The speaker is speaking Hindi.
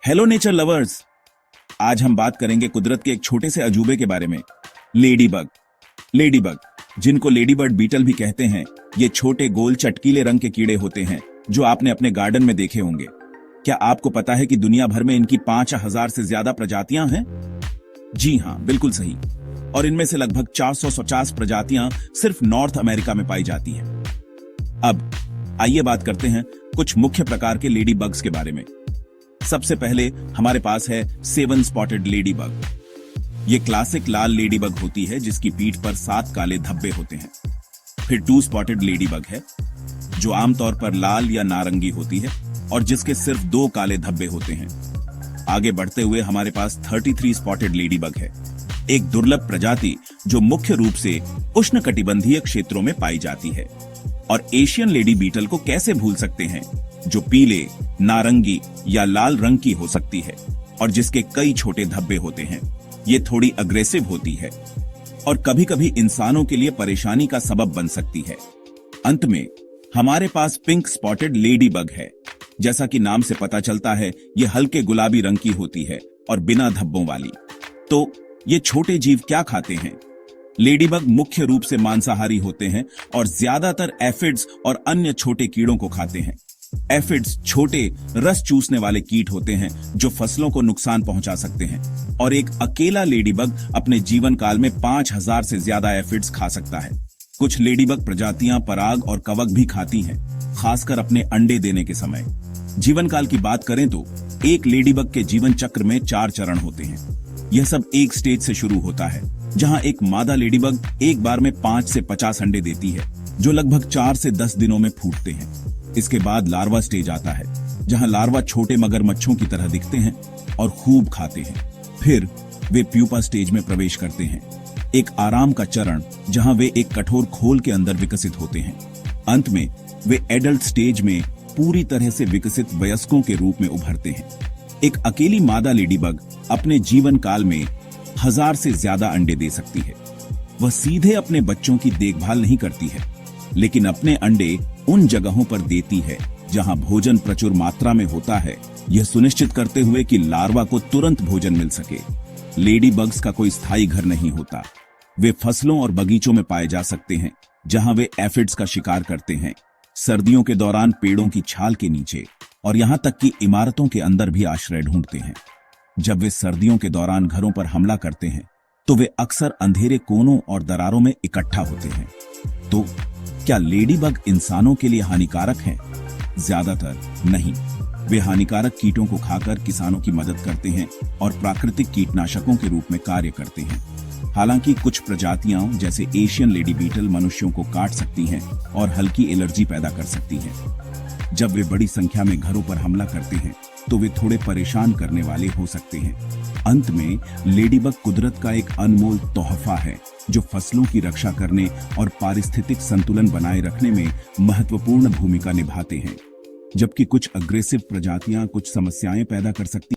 Hello nature lovers. आज हम बात करेंगे कुदरत के एक छोटे से अजूबे के बारे में, लेडीबग। लेडीबग, जिनको लेडीबर्ड बीटल भी कहते हैं, ये छोटे गोल चटकीले रंग के कीड़े होते हैं जो आपने अपने गार्डन में देखे होंगे। क्या आपको पता है कि दुनिया भर में इनकी 5000 से ज्यादा प्रजातियां हैं? जी हाँ, बिल्कुल सही। और इनमें से लगभग 450 प्रजातियां सिर्फ नॉर्थ अमेरिका में पाई जाती हैं। अब आइए बात करते हैं कुछ मुख्य प्रकार के लेडी बग्स के बारे में। सबसे पहले हमारे पास है 7 स्पॉटेड लेडीबग। ये क्लासिक लाल लेडीबग होती है जिसकी पीठ पर 7 काले धब्बे होते हैं। फिर 2 स्पॉटेड लेडीबग है जो आमतौर पर लाल या नारंगी होती है और जिसके सिर्फ 2 काले धब्बे होते हैं। आगे बढ़ते हुए हमारे पास 33 स्पॉटेड लेडीबग है, एक दुर्लभ प्रजाति जो मुख्य रूप से उष्णकटिबंधीय क्षेत्रों में पाई जाती है। और एशियन लेडी बीटल को कैसे भूल सकते हैं, जो पीले, नारंगी या लाल रंग की हो सकती है और जिसके कई छोटे धब्बे होते हैं। ये थोड़ी अग्रेसिव होती है और कभी-कभी इंसानों के लिए परेशानी का सबब बन सकती है। अंत में हमारे पास पिंक स्पॉटेड लेडीबग है। जैसा कि नाम से पता चलता है, ये हल्के गुलाबी रंग की होती है और बिना धब्बों वाली। तो ये छोटे जीव क्या खाते हैं? लेडीबग मुख्य रूप से मांसाहारी होते हैं और ज्यादातर एफिड्स और अन्य छोटे कीड़ों को खाते हैं। एफिड्स छोटे रस चूसने वाले कीट होते हैं जो फसलों को नुकसान पहुंचा सकते हैं और एक अकेला लेडीबग अपने जीवन काल में 5000 से ज्यादा एफिड्स खा सकता है। कुछ लेडीबग प्रजातियां पराग और कवक भी खाती हैं, खासकर अपने अंडे देने के समय। जीवन काल की बात करें तो एक लेडीबग के जीवन चक्र में 4 चरण होते हैं। यह सब एक स्टेज से शुरू होता है जहां एक मादा लेडीबग एक बार में 5 से 50 अंडे देती है जो लगभग 4 से 10 दिनों में फूटते हैं। इसके बाद लार्वा स्टेज आता है जहां लार्वा छोटे मगरमच्छों की तरह दिखते हैं और खूब खाते हैं। फिर वे प्यूपा स्टेज में प्रवेश करते हैं, एक आराम का चरण जहां वे एक कठोर खोल के अंदर विकसित होते हैं। अंत में वे एडल्ट स्टेज में पूरी तरह से विकसित वयस्कों के रूप में उभरते हैं। एक अकेली मादा लेडीबग अपने जीवन काल में 1000 से ज्यादा अंडे दे सकती है। वह सीधे अपने बच्चों की देखभाल नहीं करती है, लेकिन अपने अंडे उन जगहों पर देती है जहां भोजन प्रचुर मात्रा में होता है, यह सुनिश्चित करते हुए कि लार्वा को तुरंत भोजन मिल सके। लेडीबग्स का कोई स्थायी घर नहीं होता। वे फसलों और बगीचों में पाए जा सकते हैं जहां वे एफिड्स का शिकार करते हैं, सर्दियों के दौरान पेड़ों की छाल के नीचे और यहां तक कि इमारतों के अंदर भी आश्रय ढूंढते हैं। जब वे सर्दियों के दौरान घरों पर हमला करते हैं तो वे अक्सर अंधेरे कोनों और दरारों में इकट्ठा होते हैं। तो क्या लेडीबग इंसानों के लिए हानिकारक हैं? ज्यादातर नहीं। वे हानिकारक कीटों को खाकर किसानों की मदद करते हैं और प्राकृतिक कीटनाशकों के रूप में कार्य करते हैं। हालांकि कुछ प्रजातियां जैसे एशियन लेडी बीटल मनुष्यों को काट सकती हैं और हल्की एलर्जी पैदा कर सकती हैं। जब वे बड़ी संख्या में घरों पर हमला करते हैं तो वे थोड़े परेशान करने वाले हो सकते हैं। अंत में लेडीबग कुदरत का एक अनमोल तोहफा है जो फसलों की रक्षा करने और पारिस्थितिक संतुलन बनाए रखने में महत्वपूर्ण भूमिका निभाते हैं। जबकि कुछ अग्रेसिव प्रजातियां कुछ समस्याएं पैदा कर सकती